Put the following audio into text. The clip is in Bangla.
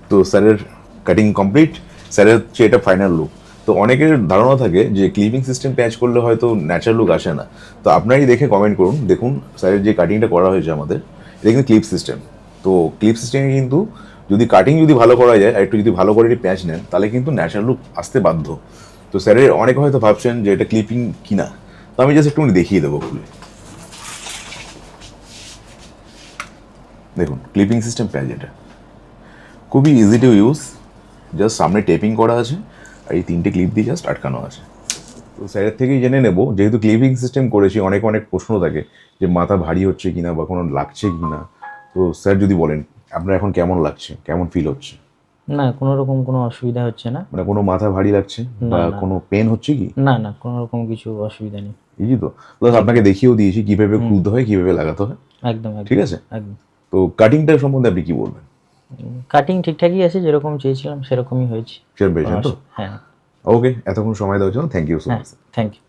তো স্যারের কাটিং কমপ্লিট, স্যারের হচ্ছে এটা ফাইনাল লুক। তো অনেকের ধারণা থাকে যে ক্লিপিং সিস্টেম প্যাচ করলে হয়তো ন্যাচারাল লুক আসে না। তো আপনারই দেখে কমেন্ট করুন, দেখুন স্যারের যে কাটিংটা করা হয়েছে আমাদের, এটা কিন্তু ক্লিপ সিস্টেম। তো ক্লিপ সিস্টেমে কিন্তু যদি কাটিং যদি ভালো করা যায় আর একটু যদি ভালো কোয়ালিটি প্যাচ নেন, তাহলে কিন্তু ন্যাচারাল লুক আসতে বাধ্য। তো স্যারের অনেকে হয়তো ভাবছেন যে এটা ক্লিপিং কিনা, তো আমি জাস্ট একটু দেখিয়ে দেবো খুলে। দেখুন ক্লিপিং সিস্টেম প্যাচ, এটা খুবই ইজি টু ইউজ। জাস্ট সামনে টেপিং করা আছে আর এই 3টে ক্লিপ দিয়ে জাস্ট আটকানো আছে। তো স্যারের থেকেই জেনে নেব, যেহেতু ক্লিপিং সিস্টেম করেছি, অনেক অনেক প্রশ্ন থাকে যে মাথা ভারী হচ্ছে কিনা বা কোনো লাগছে কিনা। তো স্যার যদি বলেন আপনার এখন কেমন লাগছে, কেমন ফিল হচ্ছে? না, কোনো রকম কোনো অসুবিধা হচ্ছে না। মানে কোনো মাথা ভারী লাগছে বা না, না, কোনো পেন হচ্ছে কি? না, না, কোনো রকম কিছু অসুবিধা নেই। ইজি তো? প্লাস আপনাকে দেখিয়েও দিয়েছি কিভাবে খুলতে হয়, কিভাবে লাগাতে হয়। একদম, ঠিক একদম, আছে? একদম। তো কাটিংটা সম্বন্ধে আপনি কি বলবেন? কাটিং ঠিকঠাকই আছে, যেরকম চেয়েছিলাম সেরকমই হয়েছে। সেরকম পেয়েছেন তো? হ্যাঁ, ওকে, এতক্ষণ সময় দেওয়ার জন্য থ্যাংক ইউ সো হ্যাঁ, মাচ। Thank you.